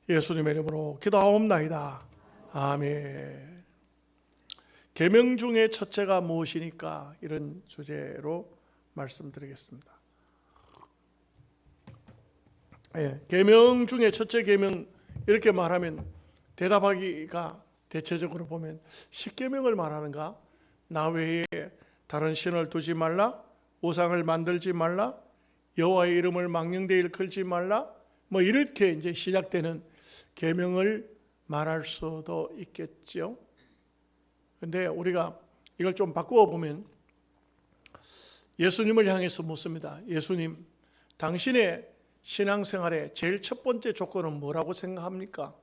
예수님의 이름으로 기도하옵나이다. 아멘. 계명 중에 첫째가 무엇이니까, 이런 주제로 말씀드리겠습니다. 계명 중에 첫째 계명, 이렇게 말하면 대답하기가 대체적으로 보면 10계명을 말하는가? 나 외에 다른 신을 두지 말라, 우상을 만들지 말라, 여호와의 이름을 망령되이 일컬지 말라, 뭐 이렇게 이제 시작되는 계명을 말할 수도 있겠죠. 근데 우리가 이걸 좀 바꾸어 보면 예수님을 향해서 묻습니다. 예수님, 당신의 신앙생활의 제일 첫 번째 조건은 뭐라고 생각합니까?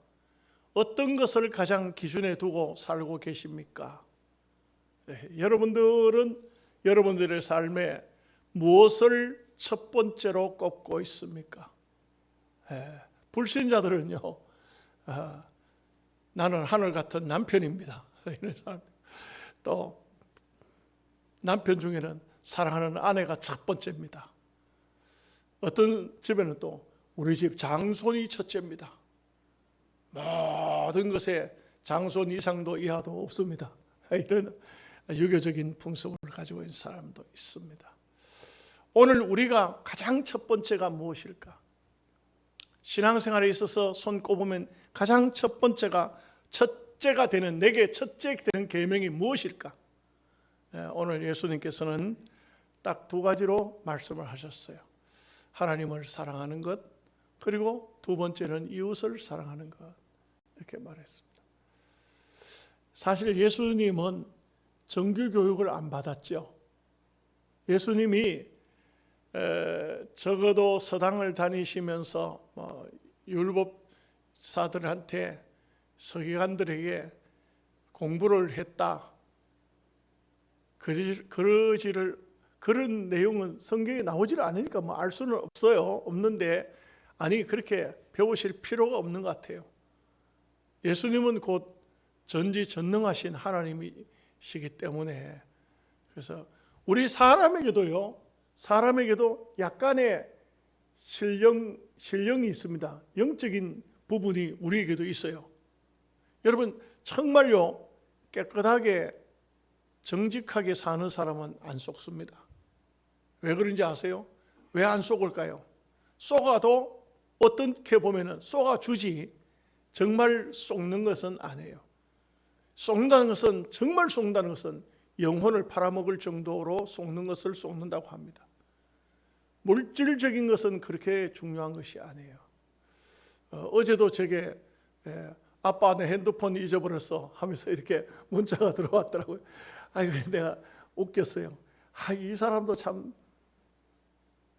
어떤 것을 가장 기준에 두고 살고 계십니까? 여러분들은 여러분들의 삶에 무엇을 첫 번째로 꼽고 있습니까? 불신자들은요, 나는 하늘 같은 남편입니다, 이런 사람. 또 남편 중에는 사랑하는 아내가 첫 번째입니다. 어떤 집에는 또 우리 집 장손이 첫째입니다. 모든 것에 장손 이상도 이하도 없습니다. 이런 유교적인 풍습을 가지고 있는 사람도 있습니다. 오늘 우리가 가장 첫 번째가 무엇일까? 신앙생활에 있어서 손 꼽으면 가장 첫 번째가, 첫째가 되는, 내게 첫째 되는 계명이 무엇일까? 오늘 예수님께서는 딱 두 가지로 말씀을 하셨어요. 하나님을 사랑하는 것, 그리고 두 번째는 이웃을 사랑하는 것, 이렇게 말했습니다. 사실 예수님은 정규 교육을 안 받았죠. 예수님이 적어도 서당을 다니시면서 율법사들한테, 서기관들에게 공부를 했다, 그런 내용은 성경에 나오질 않으니까 알 수는 없는데, 아니 그렇게 배우실 필요가 없는 것 같아요. 예수님은 곧 전지전능하신 하나님이시기 때문에. 그래서 우리 사람에게도 약간의 신령이 있습니다. 영적인 부분이 우리에게도 있어요. 여러분, 정말요, 깨끗하게 정직하게 사는 사람은 안 속습니다. 왜 그런지 아세요? 왜 안 속을까요? 속아도 어떻게 보면은 속아주지, 정말 속는 것은 아니에요. 속는다는 것은, 정말 속는다는 것은 영혼을 팔아먹을 정도로 속는 것을 속는다고 합니다. 물질적인 것은 그렇게 중요한 것이 아니에요. 어제도 제게 아빠 내 핸드폰 잊어버렸어 하면서 이렇게 문자가 들어왔더라고요. 내가 웃겼어요. 이 사람도 참,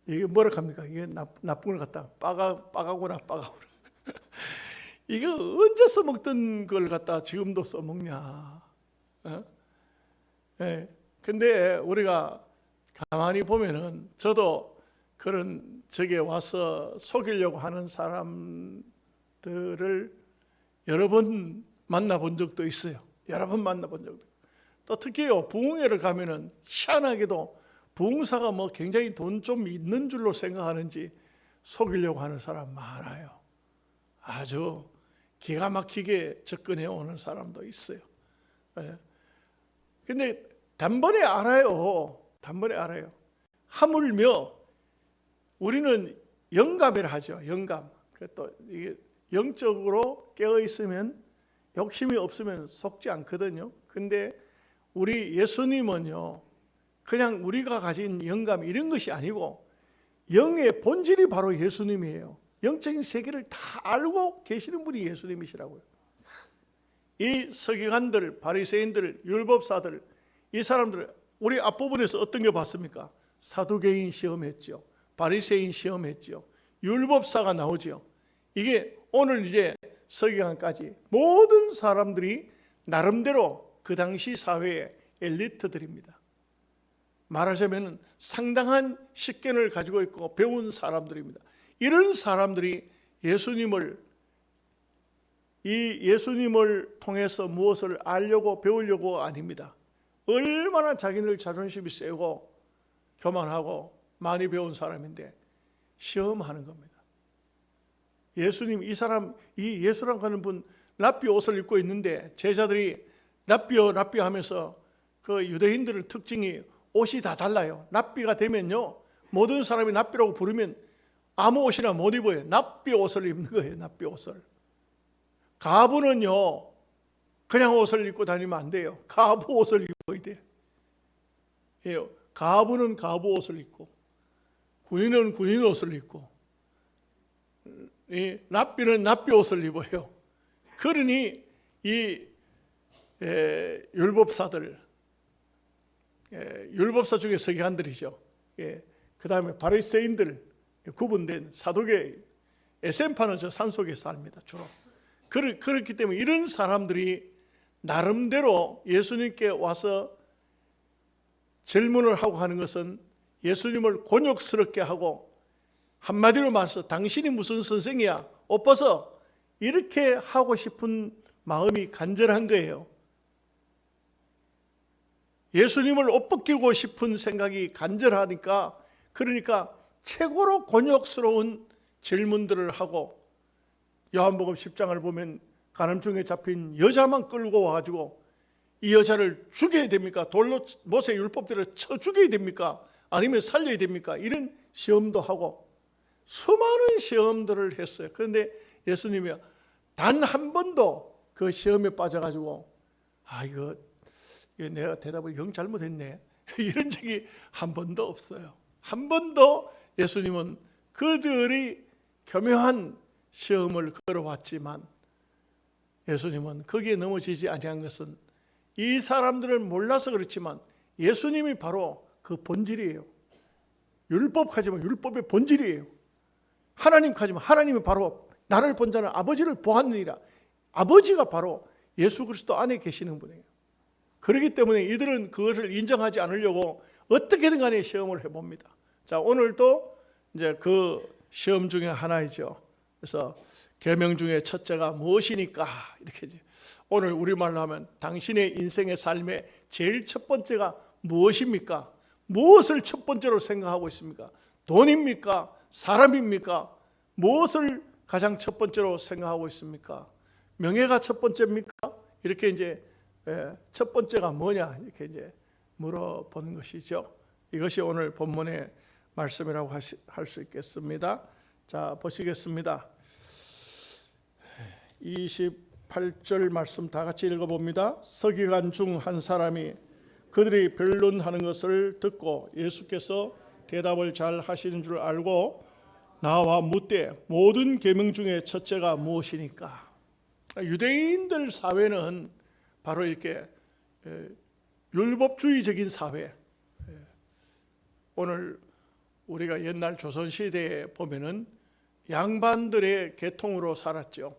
이게 뭐라 합니까? 이게 나쁜 걸 갖다 빠가구나. 이게 언제 써먹던 걸 갖다 지금도 써먹냐. 근데 우리가 가만히 보면은, 저도 그런 저게 와서 속이려고 하는 사람들을 여러 번 만나본 적도 있어요. 또 특히요, 부흥회를 가면은 희한하게도 부흥사가 굉장히 돈 좀 있는 줄로 생각하는지 속이려고 하는 사람 많아요. 아주 기가 막히게 접근해 오는 사람도 있어요. 근데 단번에 알아요. 하물며 우리는 영감이라 하죠. 영감. 또 이게 영적으로 깨어 있으면, 욕심이 없으면 속지 않거든요. 근데 우리 예수님은요, 그냥 우리가 가진 영감 이런 것이 아니고 영의 본질이 바로 예수님이에요. 영적인 세계를 다 알고 계시는 분이 예수님이시라고요. 이 서기관들, 바리새인들, 율법사들, 이 사람들, 우리 앞부분에서 어떤 게 봤습니까? 사두개인 시험했죠. 바리새인 시험했죠. 율법사가 나오죠. 이게 오늘 이제 서기관까지 모든 사람들이 나름대로 그 당시 사회의 엘리트들입니다. 말하자면 상당한 식견을 가지고 있고 배운 사람들입니다. 이런 사람들이 예수님을 통해서 무엇을 알려고 배우려고 아닙니다. 얼마나 자기들 자존심이 세고 교만하고 많이 배운 사람인데 시험하는 겁니다. 예수님 이 사람 이 예수랑 가는 분 랍비 옷을 입고 있는데 제자들이 랍비요 랍비 하면서 그 유대인들의 특징이 옷이 다 달라요. 랍비가 되면요 모든 사람이 랍비라고 부르면 아무 옷이나 못 입어요. 랍비 옷을 입는 거예요. 랍비 옷을. 가부는요 그냥 옷을 입고 다니면 안 돼요. 가부 옷을 입어야 돼요. 예, 가부는 가부 옷을 입고 군인은 군인 옷을 입고 이 랍비는 랍비 옷을 입어요. 그러니 이 율법사들, 율법사 중에 서기관들이죠. 그 다음에 바리새인들 구분된 사두개 에센파는 저 산속에 삽니다. 주로. 그렇기 때문에 이런 사람들이 나름대로 예수님께 와서 질문을 하고 하는 것은 예수님을 곤욕스럽게 하고 한마디로 말해서 당신이 무슨 선생이야? 옷 벗어. 이렇게 하고 싶은 마음이 간절한 거예요. 예수님을 옷 벗기고 싶은 생각이 간절하니까 그러니까 최고로 곤욕스러운 질문들을 하고 요한복음 10장을 보면 간암증에 잡힌 여자만 끌고 와가지고 이 여자를 죽여야 됩니까? 돌로 모세 율법대로 쳐 죽여야 됩니까? 아니면 살려야 됩니까? 이런 시험도 하고 수많은 시험들을 했어요. 그런데 예수님이 단 한 번도 그 시험에 빠져가지고 이거 내가 대답을 영 잘못했네 이런 적이 한 번도 없어요. 한 번도 예수님은 그들이 교묘한 시험을 걸어왔지만 예수님은 거기에 넘어지지 아니한 것은 이 사람들은 몰라서 그렇지만 예수님이 바로 그 본질이에요. 율법하지만 율법의 본질이에요. 하나님 하지만 하나님이 바로 나를 본 자는 아버지를 보았느니라. 아버지가 바로 예수 그리스도 안에 계시는 분이에요. 그렇기 때문에 이들은 그것을 인정하지 않으려고 어떻게든 간에 시험을 해봅니다. 자, 오늘도 이제 그 시험 중에 하나이죠. 그래서 계명 중에 첫째가 무엇이니까 이렇게 이제 오늘 우리말로 하면 당신의 인생의 삶의 제일 첫 번째가 무엇입니까? 무엇을 첫 번째로 생각하고 있습니까? 돈입니까? 사람입니까? 무엇을 가장 첫 번째로 생각하고 있습니까? 명예가 첫 번째입니까? 이렇게 이제 첫 번째가 뭐냐 이렇게 이제 물어보는 것이죠. 이것이 오늘 본문의 말씀이라고 할 수 있겠습니다. 자, 보시겠습니다. 28절 말씀 다 같이 읽어봅니다. 서기관 중 한 사람이 그들이 변론하는 것을 듣고 예수께서 대답을 잘 하시는 줄 알고 나와 묻되 모든 계명 중에 첫째가 무엇이니까? 유대인들 사회는 바로 이렇게 율법주의적인 사회. 오늘 우리가 옛날 조선시대에 보면은 양반들의 계통으로 살았죠.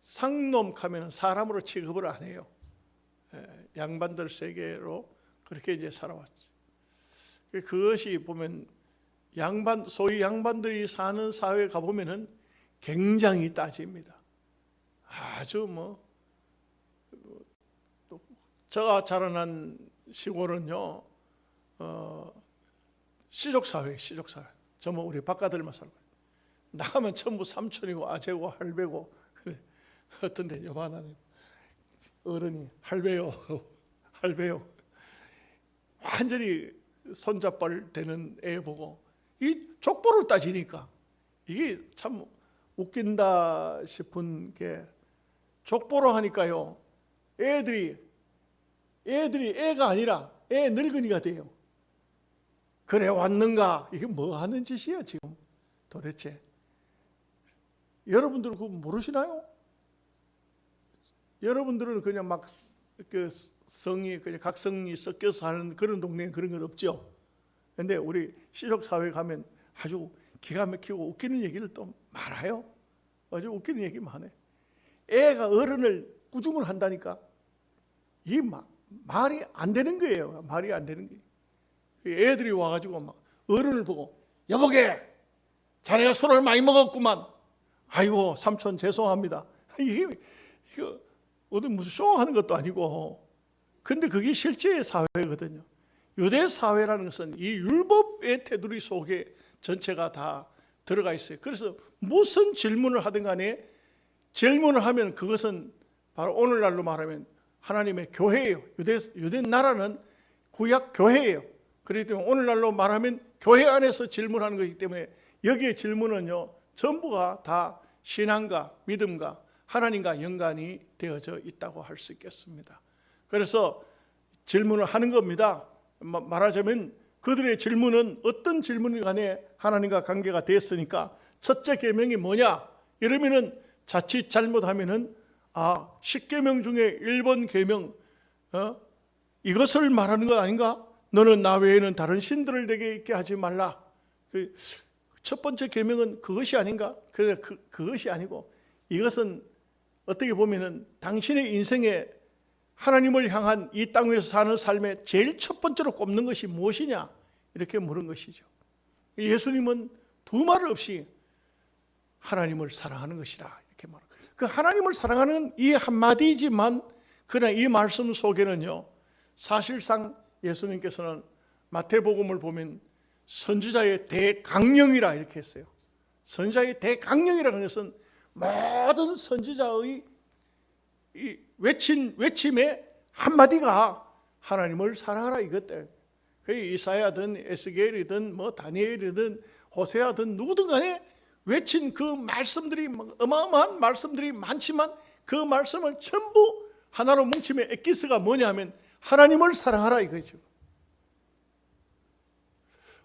상놈 하면 사람으로 취급을 안 해요. 양반들 세계로 그렇게 이제 살아왔죠. 그것이 보면 소위 양반들이 사는 사회에 가보면은 굉장히 따집니다. 아주 제가 자라난 시골은요, 시족사회. 전부 우리 바깥들만 살고 나가면 전부 삼촌이고 아재고 할배고 그래. 어떤 데 요만한 어른이 할배요 완전히 손잡발 되는 애 보고 이 족보를 따지니까 이게 참 웃긴다 싶은 게 족보로 하니까요 애들이 애가 아니라 애 늙은이가 돼요. 그래 왔는가? 이게 뭐 하는 짓이야 지금 도대체? 여러분들 그거 모르시나요? 여러분들은 그냥 막 그 성이 그냥 각성이 섞여서 하는 그런 동네에 그런 건 없죠. 근데 우리 시족 사회 가면 아주 기가 막히고 웃기는 얘기를 또 많아요. 아주 웃기는 얘기 많아요. 애가 어른을 꾸중을 한다니까 이게 말이 안 되는 거예요. 말이 안 되는 거예요. 애들이 와가지고 막 어른을 보고 여보게 자네가 술을 많이 먹었구만. 아이고 삼촌 죄송합니다. 이거 어디 무슨 쇼하는 것도 아니고 근데 그게 실제의 사회거든요. 유대 사회라는 것은 이 율법의 테두리 속에 전체가 다 들어가 있어요. 그래서 무슨 질문을 하든 간에 질문을 하면 그것은 바로 오늘날로 말하면 하나님의 교회예요. 유대 나라는 구약 교회예요. 그렇기 때문에 오늘날로 말하면 교회 안에서 질문하는 것이기 때문에 여기에 질문은요, 전부가 다 신앙과 믿음과 하나님과 연관이 되어져 있다고 할 수 있겠습니다. 그래서 질문을 하는 겁니다. 말하자면 그들의 질문은 어떤 질문이 간에 하나님과 관계가 됐으니까 첫째 계명이 뭐냐? 이러면은 자칫 잘못하면은 10계명 중에 1번 계명 이것을 말하는 것 아닌가? 너는 나 외에는 다른 신들을 내게 있게 하지 말라. 첫 번째 계명은 그것이 아닌가? 그것이 아니고 이것은 어떻게 보면은 당신의 인생에 하나님을 향한 이 땅 위에서 사는 삶에 제일 첫 번째로 꼽는 것이 무엇이냐? 이렇게 물은 것이죠. 예수님은 두 말 없이 하나님을 사랑하는 것이라 이렇게 말합니다. 그 하나님을 사랑하는 이 한마디지만 그러나 이 말씀 속에는요, 사실상 예수님께서는 마태복음을 보면 선지자의 대강령이라 이렇게 했어요. 선지자의 대강령이라는 것은 모든 선지자의 이 외침의 한마디가 하나님을 사랑하라 이것들. 이사야든 에스겔이든 다니엘이든 호세아든 누구든 간에 외친 그 말씀들이 어마어마한 말씀들이 많지만 그 말씀을 전부 하나로 뭉치면 엑기스가 뭐냐 하면 하나님을 사랑하라 이거죠.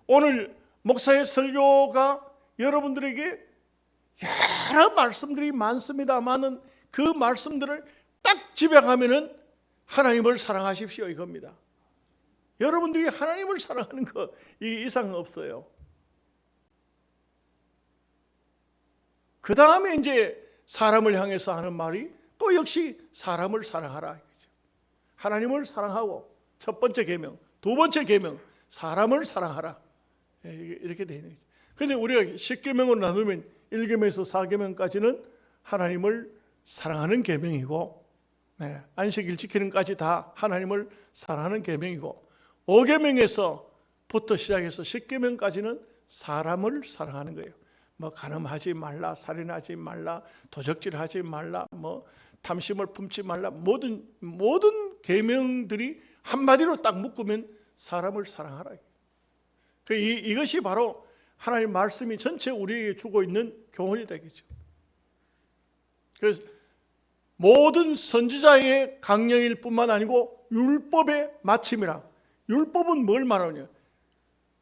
오늘 목사의 설교가 여러분들에게 여러 말씀들이 많습니다만은 그 말씀들을 딱 집약하면은 하나님을 사랑하십시오 이겁니다. 여러분들이 하나님을 사랑하는 것 이 이상 없어요. 그 다음에 이제 사람을 향해서 하는 말이 또 역시 사람을 사랑하라 이거죠. 하나님을 사랑하고 첫 번째 계명, 두 번째 계명 사람을 사랑하라 이렇게 되어 있는 거죠. 그런데 우리가 10계명으로 나누면 1계명에서 4계명까지는 하나님을 사랑하는 계명이고 안식일 지키는 까지 다 하나님을 사랑하는 계명이고 5계명에서부터 시작해서 10계명까지는 사람을 사랑하는 거예요. 간음하지 말라, 살인하지 말라, 도적질하지 말라, 탐심을 품지 말라, 모든 계명들이 한마디로 딱 묶으면 사람을 사랑하라. 이것이 바로 하나님의 말씀이 전체 우리에게 주고 있는 교훈이 되겠죠. 그래서 모든 선지자의 강령일 뿐만 아니고 율법의 마침이라. 율법은 뭘 말하냐?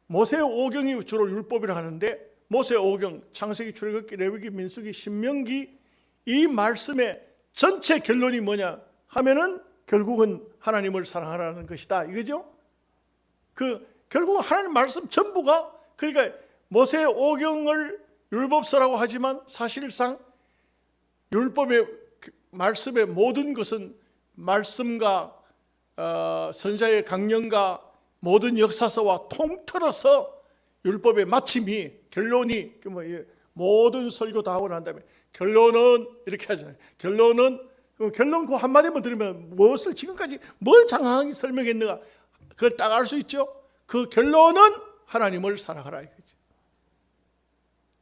모세 오경이 주로 율법이라 하는데 모세 오경, 창세기, 출애굽기, 레위기, 민수기, 신명기 이 말씀의 전체 결론이 뭐냐 하면은 결국은 하나님을 사랑하라는 것이다 이거죠. 결국 하나님 말씀 전부가 그러니까 모세 오경을 율법서라고 하지만 사실상 율법의 말씀의 모든 것은 말씀과 선지자의 강령과 모든 역사서와 통틀어서 율법의 마침이 결론이 모든 설교 다 하고 난 다음에 결론은 이렇게 하잖아요. 결론 그 한마디만 들으면 무엇을 지금까지 뭘 장황하게 설명했는가 그걸 딱 알 수 있죠. 그 결론은 하나님을 사랑하라 이거지.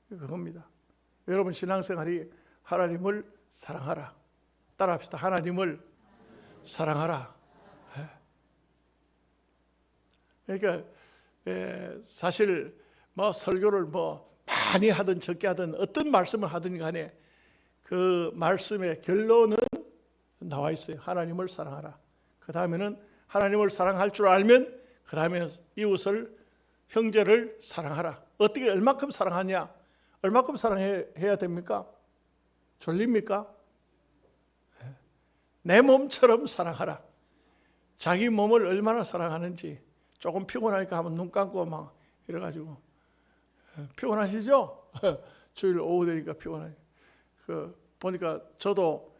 그겁니다. 여러분 신앙생활이 하나님을 사랑하라. 따라합시다. 하나님을 사랑하라. 그러니까 사실 설교를 많이 하든 적게 하든 어떤 말씀을 하든 간에 그 말씀의 결론은 나와 있어요. 하나님을 사랑하라. 그 다음에는 하나님을 사랑할 줄 알면 그 다음에 이웃을 형제를 사랑하라. 어떻게 얼마큼 사랑하냐? 얼마큼 사랑해야 됩니까? 졸립니까? 내 몸처럼 사랑하라. 자기 몸을 얼마나 사랑하는지 조금 피곤하니까 한번 눈 감고 막 이래가지고 피곤하시죠? 주일 오후 되니까 피곤하니까 보니까 저도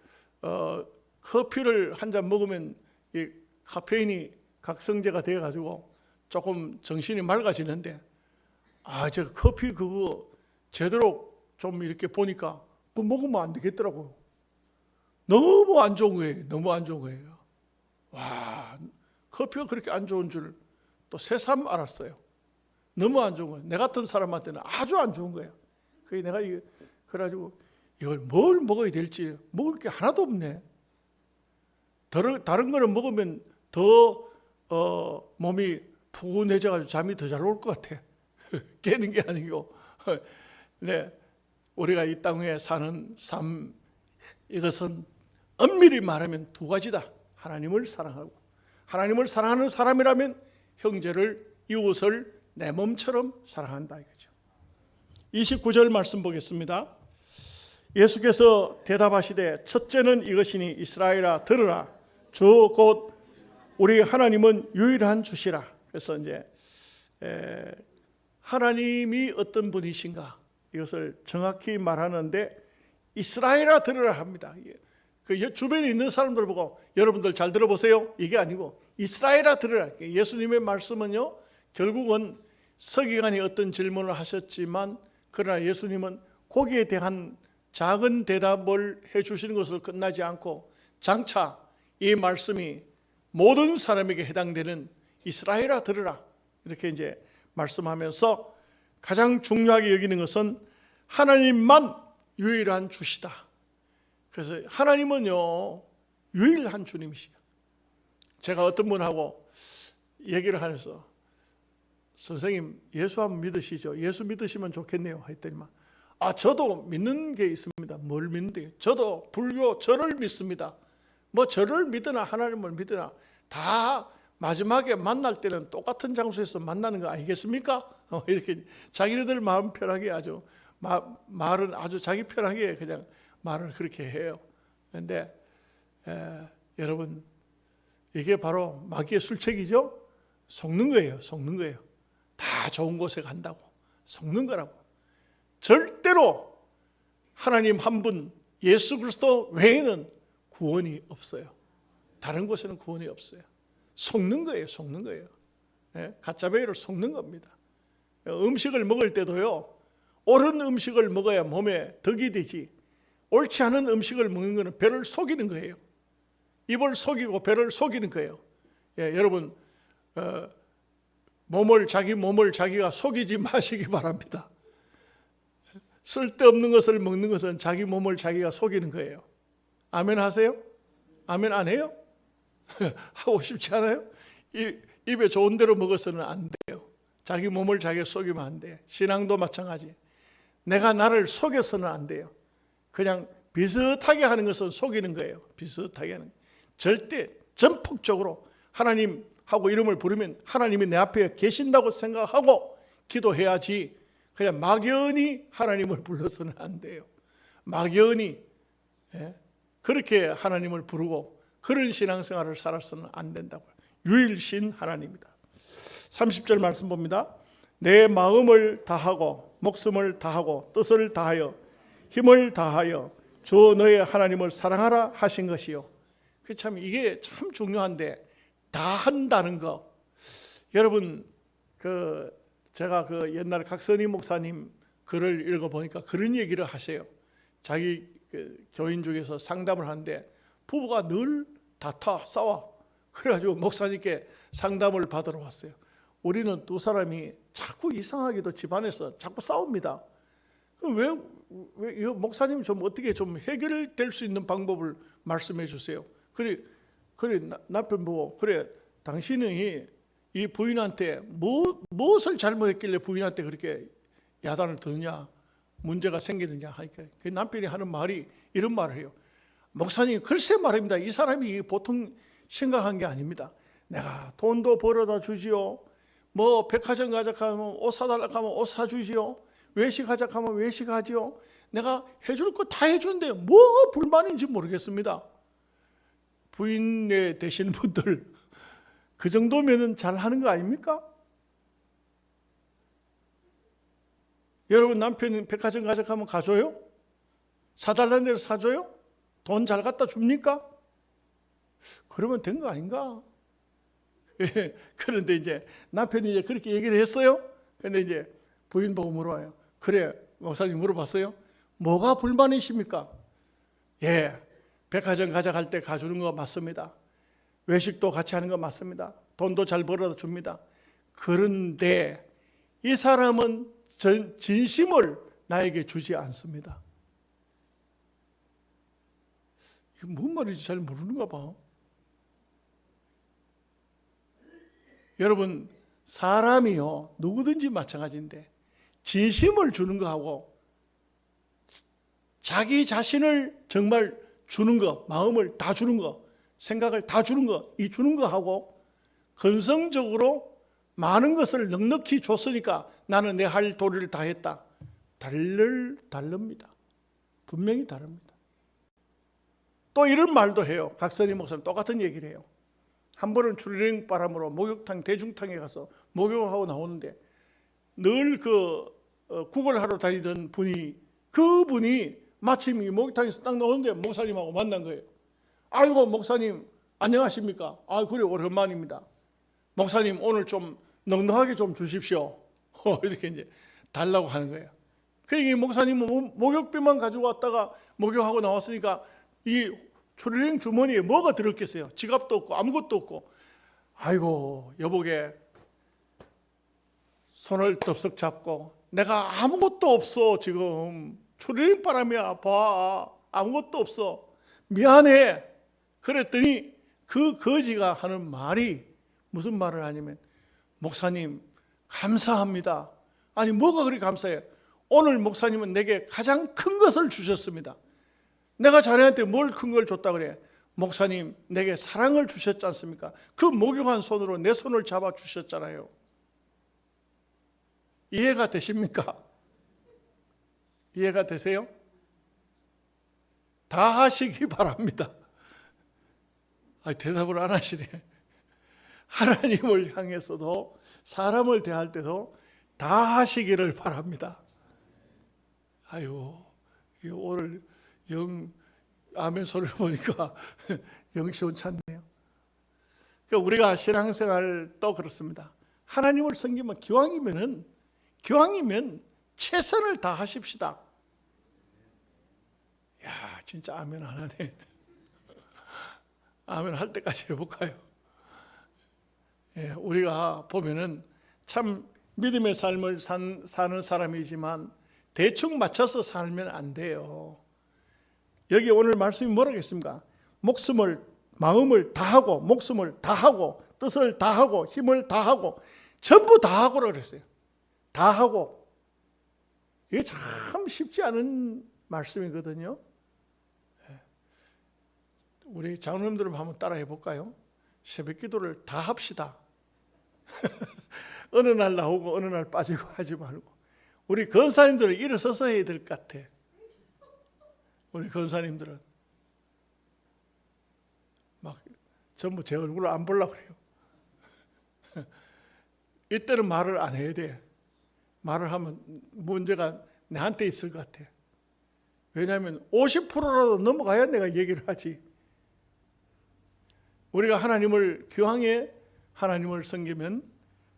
커피를 한 잔 먹으면 이 카페인이 각성제가 돼가지고 조금 정신이 맑아지는데 제가 커피 그거 제대로 좀 이렇게 보니까 그거 먹으면 안 되겠더라고요. 너무 안 좋은 거예요. 너무 안 좋은 거예요. 와, 커피가 그렇게 안 좋은 줄 또 새삼 알았어요. 너무 안 좋은 거예요. 내 같은 사람한테는 아주 안 좋은 거예요. 내가 그래가지고 이걸 뭘 먹어야 될지 먹을 게 하나도 없네. 다른 거는 먹으면 더 몸이 푸근해져가지고 잠이 더 잘 올 것 같아. 깨는 게 아니고. 네, 우리가 이 땅에 사는 삶, 이것은 엄밀히 말하면 두 가지다. 하나님을 사랑하고, 하나님을 사랑하는 사람이라면 형제를, 이웃을 내 몸처럼 사랑한다 이거죠. 29절 말씀 보겠습니다. 예수께서 대답하시되 첫째는 이것이니 이스라엘아 들으라. 주 곧 우리 하나님은 유일한 주시라. 그래서 이제 하나님이 어떤 분이신가 이것을 정확히 말하는데 이스라엘아 들으라 합니다. 그 주변에 있는 사람들 보고 여러분들 잘 들어보세요. 이게 아니고 이스라엘아 들으라. 예수님의 말씀은요, 결국은 서기관이 어떤 질문을 하셨지만 그러나 예수님은 거기에 대한 작은 대답을 해주시는 것으로 끝나지 않고 장차 이 말씀이 모든 사람에게 해당되는 이스라엘아 들으라 이렇게 이제 말씀하면서 가장 중요하게 여기는 것은 하나님만 유일한 주시다. 그래서 하나님은요 유일한 주님이시요. 제가 어떤 분하고 얘기를 하면서 선생님 예수 한번 믿으시죠? 예수 믿으시면 좋겠네요 했더니만 저도 믿는 게 있습니다. 뭘 믿는데요? 저도 불교 절을 믿습니다. 뭐 절을 믿으나 하나님을 믿으나 다 마지막에 만날 때는 똑같은 장소에서 만나는 거 아니겠습니까? 이렇게 자기네들 마음 편하게 아주 말은 아주 자기 편하게 그냥 말을 그렇게 해요. 그런데 여러분 이게 바로 마귀의 술책이죠. 속는 거예요. 속는 거예요. 다 좋은 곳에 간다고 속는 거라고. 절대로 하나님 한 분 예수 그리스도 외에는 구원이 없어요. 다른 곳에는 구원이 없어요. 속는 거예요. 속는 거예요. 가짜배기를 속는 겁니다. 음식을 먹을 때도요, 옳은 음식을 먹어야 몸에 덕이 되지 옳지 않은 음식을 먹는 것은 배를 속이는 거예요. 입을 속이고 배를 속이는 거예요. 여러분 자기 몸을 자기가 속이지 마시기 바랍니다. 쓸데없는 것을 먹는 것은 자기 몸을 자기가 속이는 거예요. 아멘 하세요? 아멘 안 해요? 하고 싶지 않아요? 입에 좋은 대로 먹어서는 안 돼요. 자기 몸을 자기가 속이면 안 돼요. 신앙도 마찬가지. 내가 나를 속여서는 안 돼요. 그냥 비슷하게 하는 것은 속이는 거예요. 비슷하게 하는. 절대 전폭적으로 하나님하고 이름을 부르면 하나님이 내 앞에 계신다고 생각하고 기도해야지 그냥 막연히 하나님을 불러서는 안 돼요. 막연히 그렇게 하나님을 부르고 그런 신앙생활을 살아서는 안 된다고요. 유일신 하나님이다. 30절 말씀 봅니다. 내 마음을 다하고 목숨을 다하고 뜻을 다하여 힘을 다하여 주 너의 하나님을 사랑하라 하신 것이요. 참 이게 참 중요한데 다 한다는 거. 여러분 제가 옛날 각선희 목사님 글을 읽어보니까 그런 얘기를 하세요. 자기 교인 중에서 상담을 하는데 부부가 늘 다퉈 싸워. 그래가지고 목사님께 상담을 받으러 왔어요. 우리는 두 사람이 자꾸 이상하게도 집안에서 자꾸 싸웁니다. 그럼 왜 목사님 좀 어떻게 좀 해결될 수 있는 방법을 말씀해 주세요. 그래 남편 보고 그래 당신이 이 부인한테 무엇을 잘못했길래 부인한테 그렇게 야단을 드느냐, 문제가 생기느냐 하니까 그 남편이 하는 말이 이런 말을 해요. 목사님 글쎄 말입니다. 이 사람이 보통 심각한 게 아닙니다. 내가 돈도 벌어다 주지요. 뭐 백화점 가자 하면 옷 사달라 하면 옷 사주지요. 외식하자 하면 외식하지요. 내가 해줄 거 다 해주는데 뭐 불만인지 모르겠습니다. 부인에 되시는 분들 그 정도면은 잘하는 거 아닙니까? 여러분 남편이 백화점 가자 하면 가줘요? 사달라는 대로 사줘요? 돈 잘 갖다 줍니까? 그러면 된 거 아닌가? 그런데 이제 남편이 이제 그렇게 얘기를 했어요. 근데 이제 부인 보고 물어봐요. 그래, 목사님 물어봤어요? 뭐가 불만이십니까? 백화점 가자 할 때 가주는 거 맞습니다. 외식도 같이 하는 거 맞습니다. 돈도 잘 벌어다 줍니다. 그런데 이 사람은 진심을 나에게 주지 않습니다. 이게 뭔 말인지 잘 모르는가 봐. 여러분, 사람이요, 누구든지 마찬가지인데 진심을 주는 거하고 자기 자신을 정말 주는 거, 마음을 다 주는 거, 생각을 다 주는 거, 이 주는 거하고 근성적으로 많은 것을 넉넉히 줬으니까 나는 내 할 도리를 다 했다. 다릅니다. 분명히 다릅니다. 또 이런 말도 해요. 각선희 목사님 똑같은 얘기를 해요. 한 번은 추리닝 바람으로 목욕탕, 대중탕에 가서 목욕을 하고 나오는데 늘 국을 하러 다니던 그분이 마침 이 목욕탕에서 딱 나오는데 목사님하고 만난 거예요. 아이고, 목사님, 안녕하십니까? 아, 그래, 오랜만입니다. 목사님, 오늘 좀 넉넉하게 좀 주십시오. 이렇게 이제 달라고 하는 거예요. 그러니까 목사님은 목욕비만 가지고 왔다가 목욕하고 나왔으니까 이 추리닝 주머니에 뭐가 들었겠어요? 지갑도 없고 아무것도 없고. 아이고, 여보게 손을 덥석 잡고 내가 아무것도 없어, 지금 추리닝 바람이야, 봐, 아무것도 없어, 미안해. 그랬더니 그 거지가 하는 말이 무슨 말을 하냐면, 목사님 감사합니다. 아니, 뭐가 그리 감사해요? 오늘 목사님은 내게 가장 큰 것을 주셨습니다. 내가 자네한테 뭘 큰 걸 줬다 그래? 목사님, 내게 사랑을 주셨지 않습니까? 그 목욕한 손으로 내 손을 잡아 주셨잖아요. 이해가 되십니까? 이해가 되세요? 다 하시기 바랍니다. 대답을 안 하시네. 하나님을 향해서도 사람을 대할 때도 다 하시기를 바랍니다. 아유, 오늘 아멘 소리를 보니까 영 시원찮네요. 그러니까 우리가 신앙생활도 그렇습니다. 하나님을 섬기면 기왕이면 최선을 다하십시다. 야, 진짜 아멘 안 하네. 아멘 할 때까지 해볼까요? 예, 우리가 보면은 참 믿음의 삶을 사는 사람이지만 대충 맞춰서 살면 안 돼요. 여기 오늘 말씀이 뭐라고 했습니까? 마음을 다하고, 목숨을 다하고, 뜻을 다하고, 힘을 다하고, 전부 다하고라고 그랬어요. 다하고. 이게 참 쉽지 않은 말씀이거든요. 우리 장로님들 한번 따라 해볼까요? 새벽 기도를 다 합시다. 어느 날 나오고 어느 날 빠지고 하지 말고. 우리 권사님들은 일어서서 해야 될 것 같아. 우리 권사님들은 막 전부 제 얼굴을 안 보려고 그래요. 이때는 말을 안 해야 돼. 말을 하면 문제가 내한테 있을 것 같아. 왜냐하면 50%라도 넘어가야 내가 얘기를 하지. 우리가 기왕에 하나님을 섬기면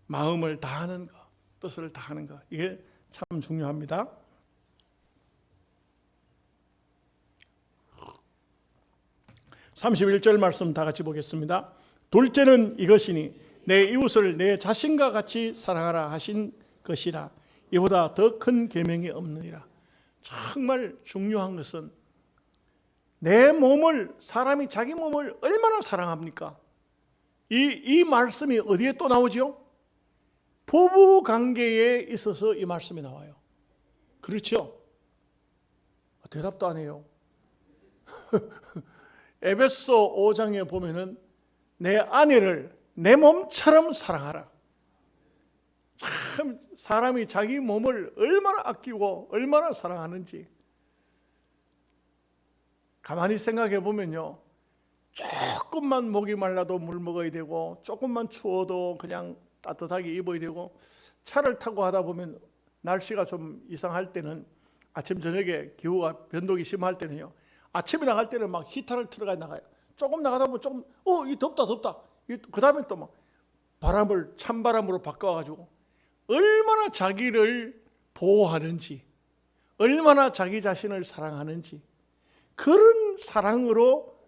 마음을 다하는 것, 뜻을 다하는 것, 이게 참 중요합니다. (31절) 말씀 다 같이 보겠습니다. 둘째는 이것이니 내 이웃을 내 자신과 같이 사랑하라 하신 것이라. 이보다 더 큰 계명이 없느니라. 정말 중요한 것은 사람이 자기 몸을 얼마나 사랑합니까? 이 말씀이 어디에 또 나오죠? 부부 관계에 있어서 이 말씀이 나와요. 그렇죠? 대답도 안 해요. 에베소 5장에 보면은 내 아내를 내 몸처럼 사랑하라. 참 사람이 자기 몸을 얼마나 아끼고 얼마나 사랑하는지 가만히 생각해 보면요, 조금만 목이 말라도 물 먹어야 되고, 조금만 추워도 그냥 따뜻하게 입어야 되고, 차를 타고 하다 보면 날씨가 좀 이상할 때는, 아침 저녁에 기후가 변동이 심할 때는요, 아침에 나갈 때는 막 히터를 틀어가 나가요. 조금 나가다 보면 조금 이 덥다. 그 다음에 또 막 찬바람으로 바꿔가지고 얼마나 자기를 보호하는지, 얼마나 자기 자신을 사랑하는지, 그런 사랑으로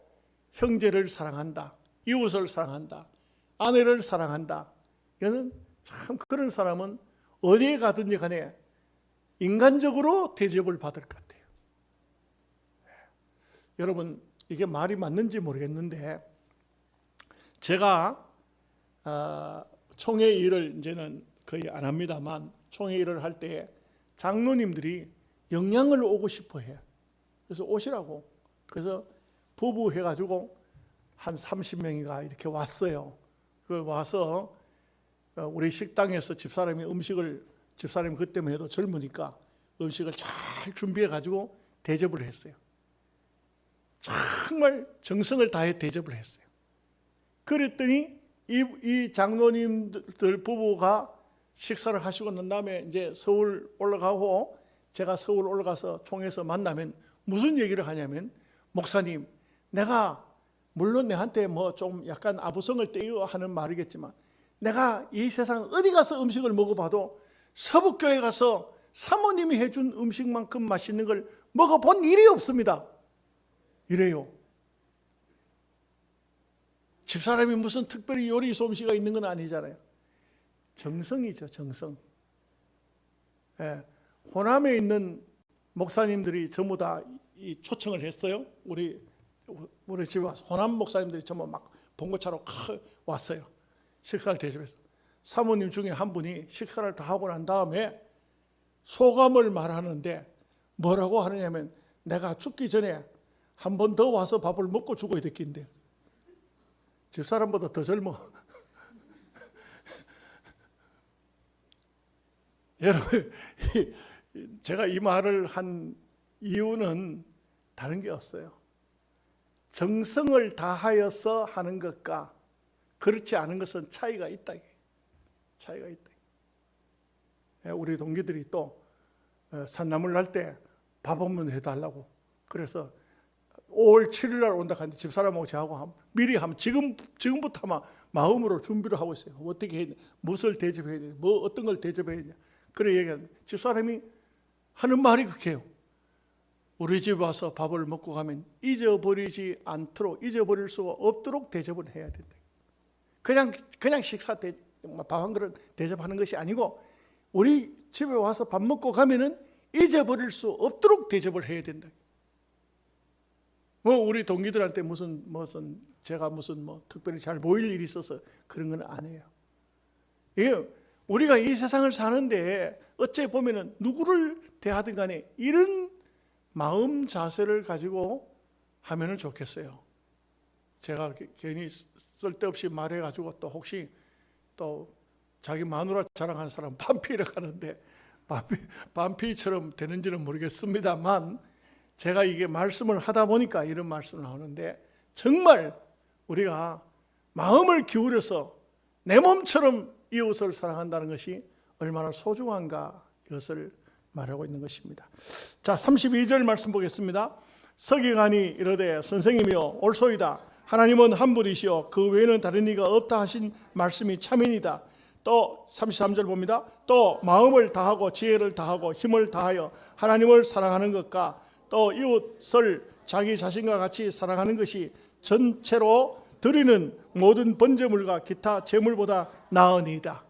형제를 사랑한다, 이웃을 사랑한다, 아내를 사랑한다. 이거는 참, 그런 사람은 어디에 가든지 간에 인간적으로 대접을 받을 것 같아요. 여러분, 이게 말이 맞는지 모르겠는데, 제가 총회 일을 이제는 거의 안 합니다만, 총회 일을 할 때 장로님들이 영양을 오고 싶어 해요. 그래서 오시라고. 그래서 부부 해가지고 한 30명이가 이렇게 왔어요. 그 와서 우리 식당에서 집사람이 집사람이 그때만 해도 젊으니까 음식을 잘 준비해가지고 대접을 했어요. 정말 정성을 다해 대접을 했어요. 그랬더니 이 장로님들 부부가 식사를 하시고 난 다음에 이제 서울 올라가고, 제가 서울 올라가서 총회에서 만나면 무슨 얘기를 하냐면, 목사님, 내가 물론 내한테 뭐 좀 약간 아부성을 떼어 하는 말이겠지만, 내가 이 세상 어디 가서 음식을 먹어봐도 서북교회 가서 사모님이 해준 음식만큼 맛있는 걸 먹어본 일이 없습니다. 이래요. 집사람이 무슨 특별히 요리 솜씨가 있는 건 아니잖아요. 정성이죠, 정성. 예, 호남에 있는 목사님들이 전부 다 이 초청을 했어요. 우리 집에 와서 호남 목사님들이 전부 막 봉고차로 왔어요. 식사를 대접했어요. 사모님 중에 한 분이 식사를 다 하고 난 다음에 소감을 말하는데 뭐라고 하느냐면, 내가 죽기 전에 한 번 더 와서 밥을 먹고 죽어야 됐긴데. 집사람보다 더 젊어. 여러분, 제가 이 말을 한 이유는 다른 게 없어요. 정성을 다하여서 하는 것과 그렇지 않은 것은 차이가 있다. 차이가 있다. 우리 동기들이 또 산나물 날 때 밥 한번 해달라고, 그래서 5월 7일 날 온다 하는데 집사람하고 저하고 미리 하면 지금부터 아마 마음으로 준비를 하고 있어요. 어떻게 해야 되냐, 무엇을 대접해야 되냐, 뭐 어떤 걸 대접해야 되냐. 그래 얘기하는데 집사람이 하는 말이 그게요. 우리 집 와서 밥을 먹고 가면 잊어버리지 않도록, 잊어버릴 수가 없도록 대접을 해야 된다. 그냥 식사 밥 한 그릇 대접하는 것이 아니고, 우리 집에 와서 밥 먹고 가면은 잊어버릴 수 없도록 대접을 해야 된다. 뭐 우리 동기들한테 무슨 제가 뭐 특별히 잘 보일 일이 있어서 그런 건 아니에요. 이게 우리가 이 세상을 사는데 어째 보면은 누구를 대하든 간에 이런 마음 자세를 가지고 하면은 좋겠어요. 제가 괜히 쓸데없이 말해가지고 또 혹시 또 자기 마누라 자랑하는 사람 반피를 하는데 반피처럼 되는지는 모르겠습니다만, 제가 이게 말씀을 하다 보니까 이런 말씀을 나오는데, 정말 우리가 마음을 기울여서 내 몸처럼 이웃을 사랑한다는 것이 얼마나 소중한가, 이것을 말하고 있는 것입니다. 자, 32절 말씀 보겠습니다. 서기관이 이르되, 선생님이여 옳소이다. 하나님은 한 분이시오 그 외에는 다른 이가 없다 하신 말씀이 참이니이다. 또 33절 봅니다. 또 마음을 다하고 지혜를 다하고 힘을 다하여 하나님을 사랑하는 것과 또 이웃을 자기 자신과 같이 사랑하는 것이 전체로 드리는 모든 번제물과 기타 제물보다 나으니이다.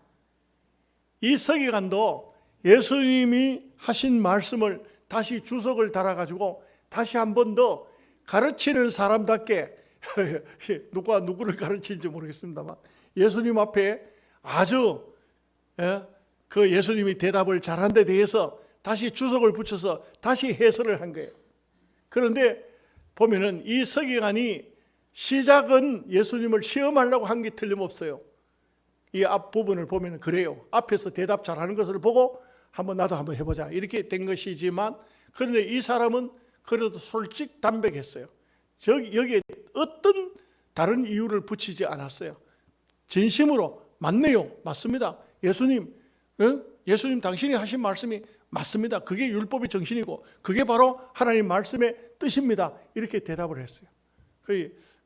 이 서기관도 예수님이 하신 말씀을 다시 주석을 달아가지고 다시 한 번 더 가르치는 사람답게 누가 누구를 가르치는지 모르겠습니다만, 예수님 앞에 아주 그 예수님이 대답을 잘한 데 대해서 다시 주석을 붙여서 다시 해설을 한 거예요. 그런데 보면은 이 서기관이 시작은 예수님을 시험하려고 한 게 틀림없어요. 이 앞부분을 보면 그래요. 앞에서 대답 잘하는 것을 보고 나도 한번 해보자 이렇게 된 것이지만, 그런데 이 사람은 그래도 솔직담백했어요. 여기에 어떤 다른 이유를 붙이지 않았어요. 진심으로 맞네요. 맞습니다. 예수님 당신이 하신 말씀이 맞습니다. 그게 율법의 정신이고 그게 바로 하나님 말씀의 뜻입니다. 이렇게 대답을 했어요.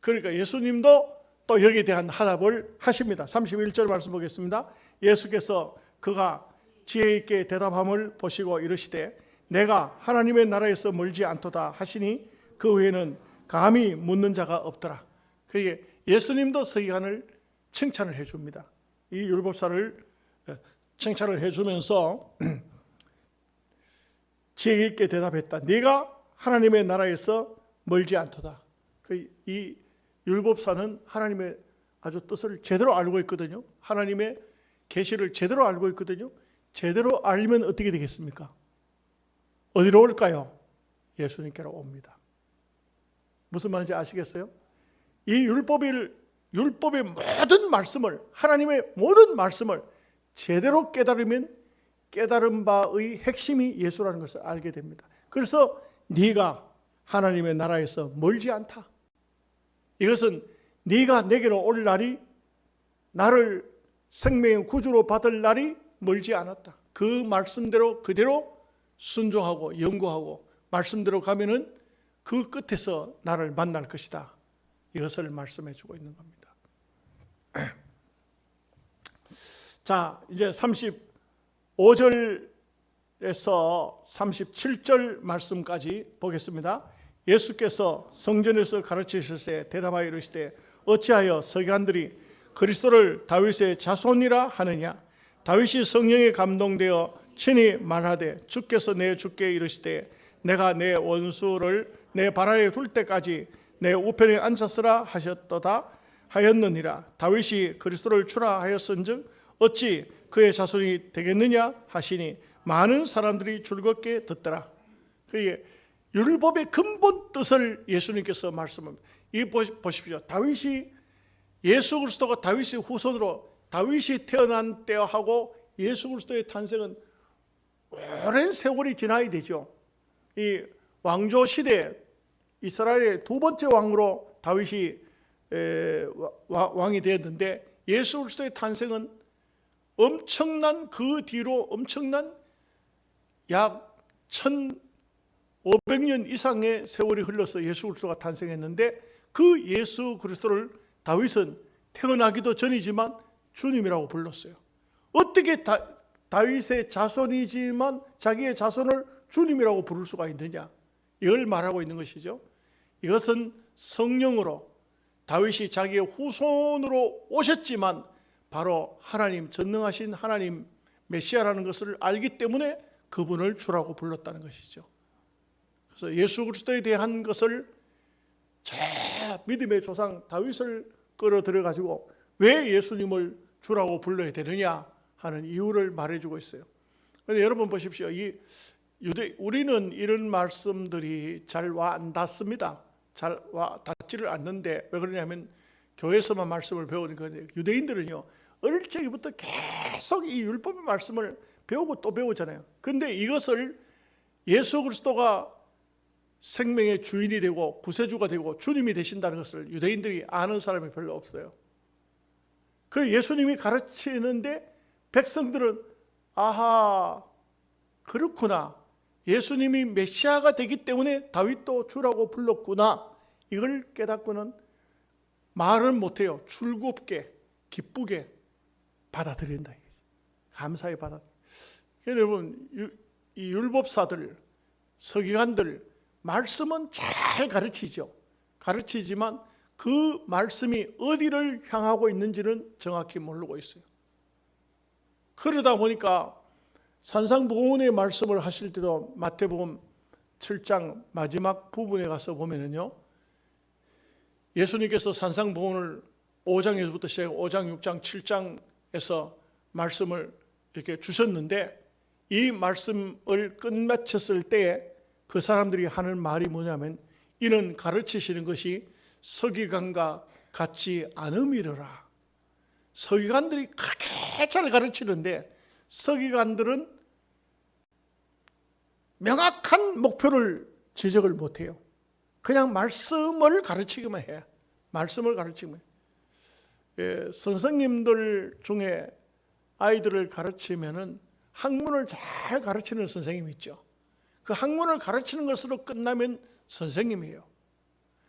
그러니까 예수님도 또 여기에 대한 화답을 하십니다. 31절 말씀 보겠습니다. 예수께서 그가 지혜 있게 대답함을 보시고 이르시되, 내가 하나님의 나라에서 멀지 않도다 하시니 그 외에는 감히 묻는 자가 없더라. 그게 예수님도 서기관을 칭찬을 해줍니다. 이 율법사를 칭찬을 해주면서 지혜 있게 대답했다. 네가 하나님의 나라에서 멀지 않도다. 이 율법사는 하나님의 아주 뜻을 제대로 알고 있거든요. 하나님의 계시를 제대로 알고 있거든요. 제대로 알면 어떻게 되겠습니까? 어디로 올까요? 예수님께로 옵니다. 무슨 말인지 아시겠어요? 이 율법의 모든 말씀을, 하나님의 모든 말씀을 제대로 깨달으면 깨달은 바의 핵심이 예수라는 것을 알게 됩니다. 그래서 네가 하나님의 나라에서 멀지 않다. 이것은 네가 내게로 올 날이, 나를 생명의 구주로 받을 날이 멀지 않았다. 그 말씀대로 그대로 순종하고 연구하고 말씀대로 가면은 그 끝에서 나를 만날 것이다. 이것을 말씀해 주고 있는 겁니다. 자, 이제 35절에서 37절 말씀까지 보겠습니다. 예수께서 성전에서 가르치실 때 대답하여 이르시되 어찌하여 서기관들이 그리스도를 다윗의 자손이라 하느냐? 다윗이 성령에 감동되어 친히 말하되 주께서 내 주께 이르시되 내가 내 원수를 내 발 아래 둘 때까지 내 우편에 앉았으라 하셨도다 하였느니라. 다윗이 그리스도를 주라 하였은즉 어찌 그의 자손이 되겠느냐 하시니 많은 사람들이 즐겁게 듣더라. 그게 율법의 근본 뜻을 예수님께서 말씀합니다. 이 보십시오. 다윗이, 예수 그리스도가 다윗의 후손으로, 다윗이 태어난 때하고 예수 그리스도의 탄생은 오랜 세월이 지나야 되죠. 이 왕조 시대 이스라엘의 두 번째 왕으로 다윗이 왕이 되었는데, 예수 그리스도의 탄생은 엄청난, 그 뒤로 엄청난 약 1500년 이상의 세월이 흘러서 예수 그리스도가 탄생했는데, 그 예수 그리스도를 다윗은 태어나기도 전이지만 주님이라고 불렀어요. 어떻게 다윗의 자손이지만 자기의 자손을 주님이라고 부를 수가 있느냐, 이걸 말하고 있는 것이죠. 이것은 성령으로 다윗이 자기의 후손으로 오셨지만 바로 하나님, 전능하신 하나님 메시아라는 것을 알기 때문에 그분을 주라고 불렀다는 것이죠. 그래서 예수 그리스도에 대한 것을 저 믿음의 조상 다윗을 끌어들여 가지고 왜 예수님을 주라고 불러야 되느냐 하는 이유를 말해주고 있어요. 그런데 여러분 보십시오. 우리는 이런 말씀들이 잘 와 안 닿습니다. 잘 와 닿지를 않는데, 왜 그러냐면 교회에서만 말씀을 배우니까. 유대인들은요, 어릴 적부터 계속 이 율법의 말씀을 배우고 또 배우잖아요. 그런데 이것을 예수 그리스도가 생명의 주인이 되고 구세주가 되고 주님이 되신다는 것을 유대인들이 아는 사람이 별로 없어요. 그 예수님이 가르치는데 백성들은 아하, 그렇구나, 예수님이 메시아가 되기 때문에 다윗도 주라고 불렀구나, 이걸 깨닫고는 말은 못해요. 즐겁게 기쁘게 받아들인다, 감사히 받아들인다. 여러분, 이 율법사들, 서기관들 말씀은 잘 가르치지만 그 말씀이 어디를 향하고 있는지는 정확히 모르고 있어요. 그러다 보니까 산상보훈의 말씀을 하실 때도 마태복음 7장 마지막 부분에 가서 보면은요, 예수님께서 산상보훈을 5장에서부터 시작해 5장, 6장, 7장에서 말씀을 이렇게 주셨는데, 이 말씀을 끝마쳤을 때에 그 사람들이 하는 말이 뭐냐면, 이는 가르치시는 것이 서기관과 같지 않음이로라. 서기관들이 그렇게 잘 가르치는데 서기관들은 명확한 목표를 지적을 못해요. 그냥 말씀을 가르치기만 해. 말씀을 가르치기만 해. 선생님들 중에 아이들을 가르치면은 학문을 잘 가르치는 선생님이 있죠. 그 학문을 가르치는 것으로 끝나면 선생님이에요.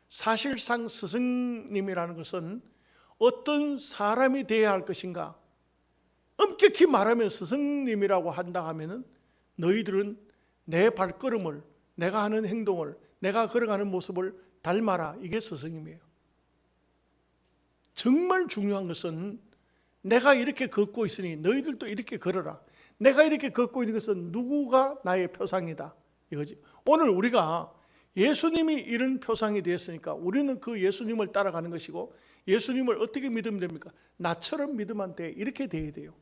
사실상 스승님이라는 것은 어떤 사람이 되어야 할 것인가, 엄격히 말하면 스승님이라고 한다 하면은 너희들은 내 발걸음을, 내가 하는 행동을, 내가 걸어가는 모습을 닮아라, 이게 스승님이에요. 정말 중요한 것은 내가 이렇게 걷고 있으니 너희들도 이렇게 걸어라. 내가 이렇게 걷고 있는 것은 누구가 나의 표상이다. 이거지. 오늘 우리가 예수님이 이런 표상이 되었으니까 우리는 그 예수님을 따라가는 것이고, 예수님을 어떻게 믿으면 됩니까? 나처럼 믿으면 돼. 이렇게 돼야 돼요.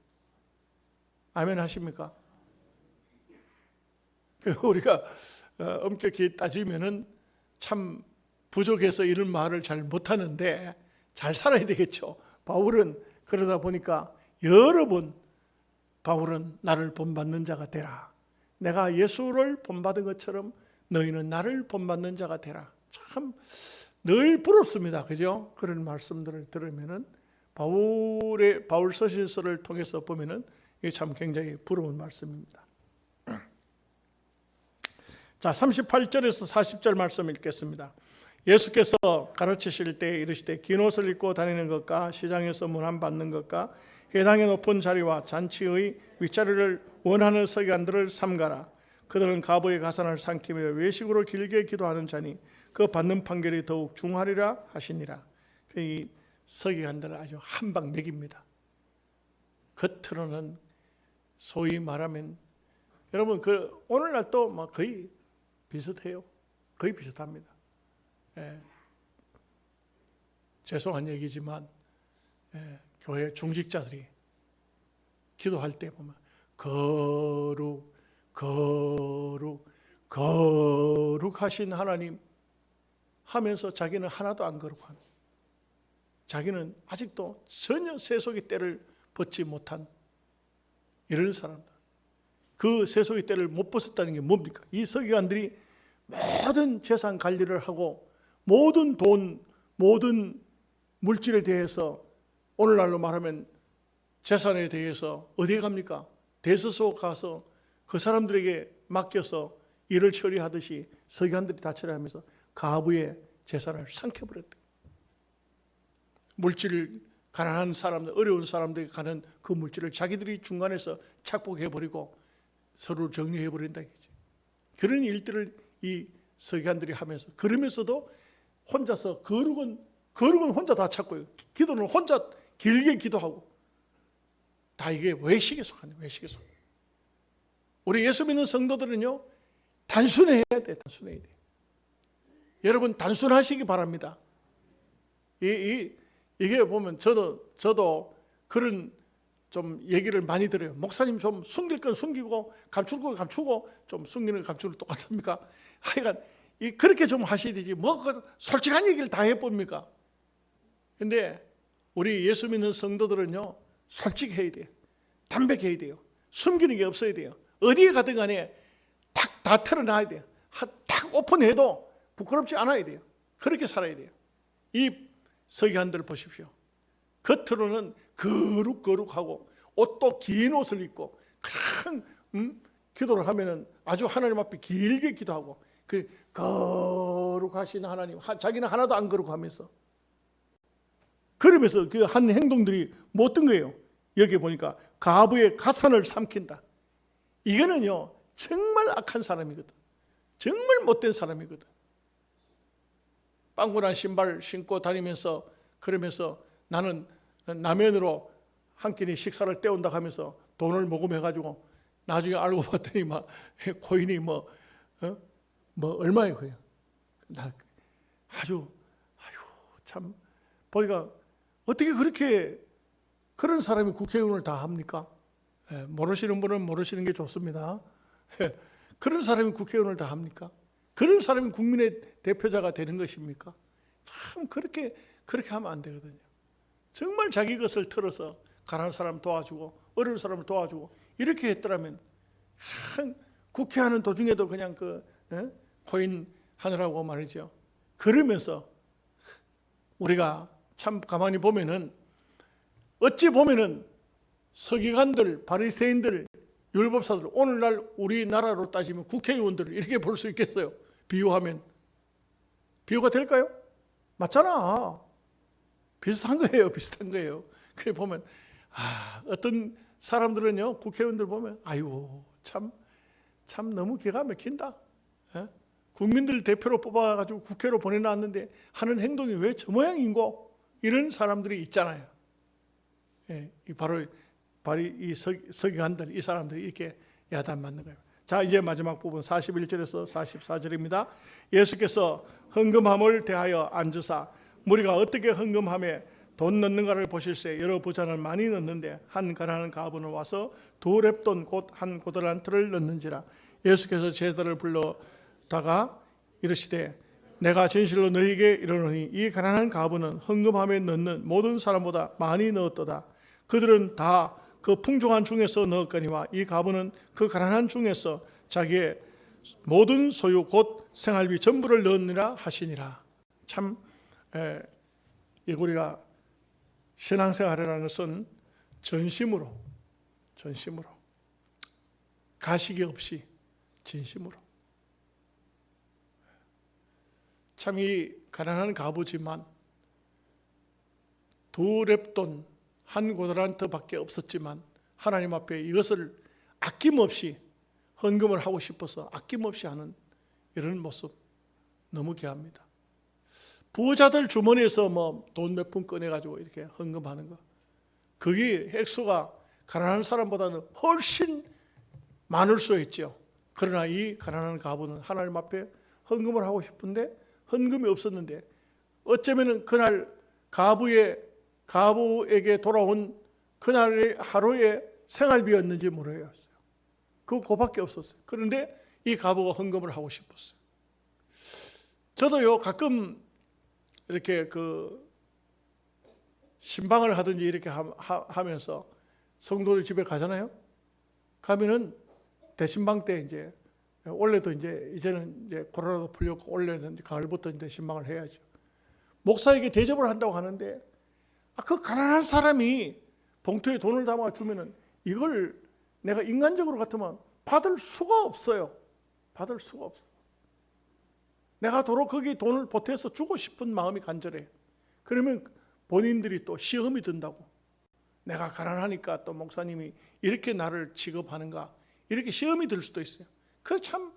아멘 하십니까? 우리가 엄격히 따지면은 참 부족해서 이런 말을 잘 못하는데 잘 살아야 되겠죠. 바울은 그러다 보니까 여러 번 바울은 나를 본받는 자가 되라. 내가 예수를 본받은 것처럼 너희는 나를 본받는 자가 되라. 참 늘 부럽습니다. 그죠? 그런 말씀들을 들으면은 바울 서신서를 통해서 보면은 이게 참 굉장히 부러운 말씀입니다. 자, 38절에서 40절 말씀 읽겠습니다. 예수께서 가르치실 때 이르시되 긴 옷을 입고 다니는 것과 시장에서 문안 받는 것과 회당의 높은 자리와 잔치의 윗자리를 원하는 서기관들을 삼가라. 그들은 가부의 가산을 삼키며 외식으로 길게 기도하는 자니 그 받는 판결이 더욱 중하리라 하시니라. 이 서기관들은 아주 한방 먹입니다. 겉으로는 소위 말하면 여러분 그 오늘날도 뭐 거의 비슷해요. 거의 비슷합니다. 죄송한 얘기지만 교회 중직자들이 기도할 때 보면 거룩하신 하나님 하면서 자기는 하나도 안 거룩한, 자기는 아직도 전혀 세속의 때를 벗지 못한 이런 사람들. 그 세속의 때를 못 벗었다는 게 뭡니까? 이 서기관들이 모든 재산 관리를 하고 모든 돈, 모든 물질에 대해서 오늘날로 말하면 재산에 대해서 어디에 갑니까? 대서소 가서 그 사람들에게 맡겨서 일을 처리하듯이 서기관들이 다 처리하면서 가부의 재산을 삼켜버렸대. 물질을 가난한 사람들, 어려운 사람들에게 가는 그 물질을 자기들이 중간에서 착복해버리고 서로 정리해버린다. 그런 일들을 이 서기관들이 하면서, 그러면서도 혼자서 거룩은 혼자 다 찾고요. 기도는 혼자 길게 기도하고, 다 이게 외식에 속하네. 외식에 속. 우리 예수 믿는 성도들은요, 단순해야 돼. 단순해야 돼. 여러분 단순하시기 바랍니다. 이게 보면 저도 그런 좀 얘기를 많이 들어요. 목사님 좀 숨길 건 숨기고 감출 건 감추고, 좀 숨기는 건 감추는 똑같습니까? 하여간 그렇게 좀 하셔야 되지 뭐 솔직한 얘기를 다 해봅니까? 근데 우리 예수 믿는 성도들은요, 솔직해야 돼요. 담백해야 돼요. 숨기는 게 없어야 돼요. 어디에 가든 간에 탁 다 털어놔야 돼요. 탁 오픈해도 부끄럽지 않아야 돼요. 그렇게 살아야 돼요. 이 서기관들 보십시오. 겉으로는 거룩하고 옷도 긴 옷을 입고 큰 기도를 하면은 아주 하나님 앞에 길게 기도하고, 그 거룩하신 하나님, 자기는 하나도 안 거룩하면서, 그러면서 그 한 행동들이 뭐 어떤 거예요? 여기 보니까 가부의 가산을 삼킨다. 이거는요 정말 악한 사람이거든. 정말 못된 사람이거든. 빵꾸난 신발 신고 다니면서, 그러면서 나는 남현으로 한 끼니 식사를 때운다 하면서 돈을 모금해가지고 나중에 알고 봤더니 막 코인이 뭐 얼마예요 그냥. 아주 참 보니까 어떻게 그렇게 그런 사람이 국회의원을 다 합니까? 모르시는 분은 모르시는 게 좋습니다. 그런 사람이 국회의원을 다 합니까? 그런 사람이 국민의 대표자가 되는 것입니까? 참 그렇게 하면 안 되거든요. 정말 자기 것을 털어서 가난한 사람 도와주고 어려운 사람을 도와주고 이렇게 했더라면, 국회하는 도중에도 그냥 코인 하느라고 말이죠. 그러면서 우리가 참 가만히 보면은, 어찌 보면은 서기관들, 바리새인들, 율법사들, 오늘날 우리나라로 따지면 국회의원들을 이렇게 볼 수 있겠어요? 비유하면 비유가 될까요? 맞잖아. 비슷한 거예요. 비슷한 거예요. 그래 보면 어떤 사람들은요, 국회의원들 보면 아이고 참 너무 기가 막힌다. 국민들 대표로 뽑아가지고 국회로 보내놨는데 하는 행동이 왜 저 모양인고, 이런 사람들이 있잖아요. 바로 이 서기관들, 이 사람들이 이렇게 야단 맞는 거예요. 자, 이제 마지막 부분 41절에서 44절입니다. 예수께서 헌금함을 대하여 앉으사 무리가 어떻게 헌금함에 돈 넣는가를 보실세. 여러 부자는 많이 넣는데 한 가난한 과부는 와서 2렙돈 곧 한 고달란트를 넣는지라. 예수께서 제자들을 불러다가 이르시되 내가 진실로 너희에게 이르노니 이 가난한 과부는 헌금함에 넣는 모든 사람보다 많이 넣었도다. 그들은 다 그 풍족한 중에서 넣었거니와 이 과부는 그 가난한 중에서 자기의 모든 소유 곧 생활비 전부를 넣으니라 하시니라. 참 우리가 신앙생활이라는 것은 전심으로 가식이 없이 진심으로. 참 이 가난한 과부지만 2렙돈 한 고달란트밖에 없었지만 하나님 앞에 이것을 아낌없이 헌금을 하고 싶어서 아낌없이 하는 이런 모습 너무 귀합니다. 부자들 주머니에서 뭐 돈 몇 푼 꺼내가지고 이렇게 헌금하는 거, 그게 액수가 가난한 사람보다는 훨씬 많을 수 있죠. 그러나 이 가난한 과부는 하나님 앞에 헌금을 하고 싶은데 헌금이 없었는데 어쩌면 그날 과부에게 돌아온 그날의 하루의 생활비였는지 모르겠어요. 그거밖에 없었어요. 그런데 이 과부가 헌금을 하고 싶었어요. 저도요 가끔 이렇게 신방을 하든지 이렇게 하면서 성도들 집에 가잖아요. 가면은 대신방 때 이제 원래도 이제는 코로나도 풀렸고 원래는 가을부터 이제 신방을 해야죠. 목사에게 대접을 한다고 하는데 그 가난한 사람이 봉투에 돈을 담아 주면은 이걸 내가 인간적으로 같으면 받을 수가 없어요. 받을 수가 없어. 내가 도로 거기 돈을 보태서 주고 싶은 마음이 간절해. 그러면 본인들이 또 시험이 든다고. 내가 가난하니까 또 목사님이 이렇게 나를 취급하는가, 이렇게 시험이 들 수도 있어요. 그 참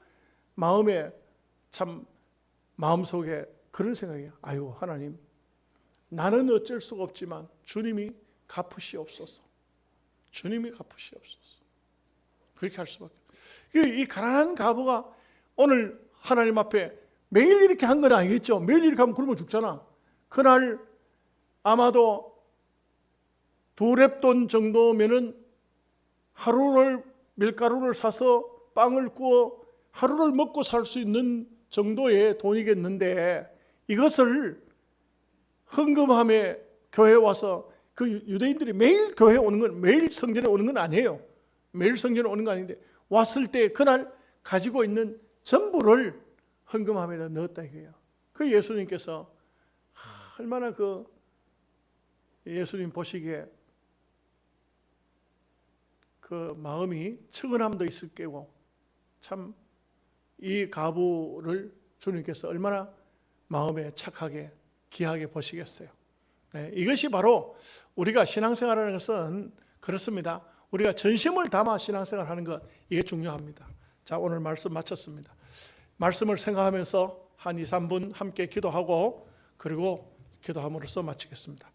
마음속에 그런 생각이에요. 아유 하나님, 나는 어쩔 수가 없지만 주님이 갚으시옵소서. 주님이 갚으시옵소서. 그렇게 할 수밖에 없어요. 이 가난한 과부가 오늘 하나님 앞에 매일 이렇게 한 건 아니겠죠. 매일 이렇게 하면 굶어 죽잖아. 그날 아마도 2렙돈 정도면은 하루를 밀가루를 사서 빵을 구워 하루를 먹고 살 수 있는 정도의 돈이겠는데 이것을 헌금함에 교회에 와서 그 유대인들이 매일 교회에 오는 건, 매일 성전에 오는 건 아니에요. 매일 성전에 오는 거 아닌데 왔을 때 그날 가지고 있는 전부를 헌금함에다 넣었다 이거예요. 그 예수님께서 얼마나 예수님 보시기에 그 마음이 측은함도 있을 게고 참 이 과부를 주님께서 얼마나 마음에 착하게 귀하게 보시겠어요. 네, 이것이 바로 우리가 신앙생활하는 것은 그렇습니다. 우리가 전심을 담아 신앙생활하는 것, 이게 중요합니다. 자, 오늘 말씀 마쳤습니다. 말씀을 생각하면서 한 2, 3분 함께 기도하고 그리고 기도함으로써 마치겠습니다.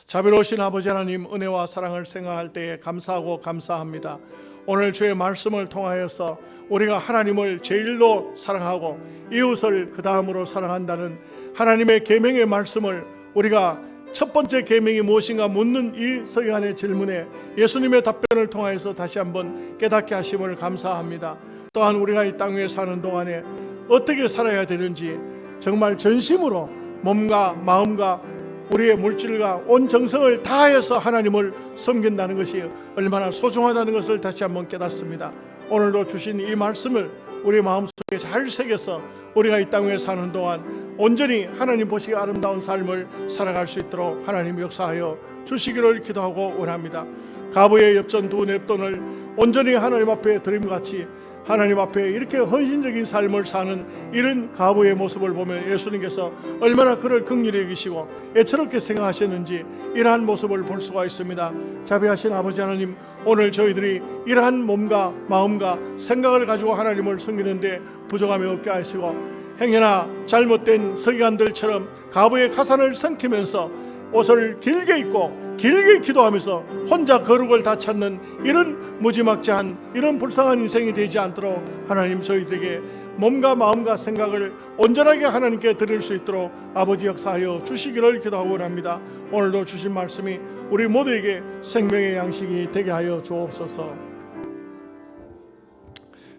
자비로우신 아버지 하나님, 은혜와 사랑을 생각할 때에 감사하고 감사합니다. 오늘 주의 말씀을 통하여서 우리가 하나님을 제일로 사랑하고 이웃을 그 다음으로 사랑한다는 하나님의 계명의 말씀을 우리가 첫 번째 계명이 무엇인가 묻는 이 서기관의 질문에 예수님의 답변을 통하여서 다시 한번 깨닫게 하심을 감사합니다. 또한 우리가 이 땅 위에 사는 동안에 어떻게 살아야 되는지 정말 전심으로 몸과 마음과 우리의 물질과 온 정성을 다해서 하나님을 섬긴다는 것이 얼마나 소중하다는 것을 다시 한번 깨닫습니다. 오늘도 주신 이 말씀을 우리 마음속에 잘 새겨서 우리가 이 땅 위에 사는 동안 온전히 하나님 보시기에 아름다운 삶을 살아갈 수 있도록 하나님 역사하여 주시기를 기도하고 원합니다. 과부의 엽전 2렙돈을 온전히 하나님 앞에 드림같이 하나님 앞에 이렇게 헌신적인 삶을 사는 이런 과부의 모습을 보면 예수님께서 얼마나 그를 긍휼히 여기시고 애처롭게 생각하셨는지 이러한 모습을 볼 수가 있습니다. 자비하신 아버지 하나님, 오늘 저희들이 이러한 몸과 마음과 생각을 가지고 하나님을 섬기는데 부족함이 없게 하시고 행여나 잘못된 서기관들처럼 과부의 가산을 삼키면서 옷을 길게 입고 길게 기도하면서 혼자 거룩을 다 찾는 이런 무지막지한 이런 불쌍한 인생이 되지 않도록 하나님 저희들에게 몸과 마음과 생각을 온전하게 하나님께 드릴 수 있도록 아버지 역사하여 주시기를 기도하고 원합니다. 오늘도 주신 말씀이 우리 모두에게 생명의 양식이 되게 하여 주옵소서.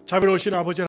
자비로우신 아버지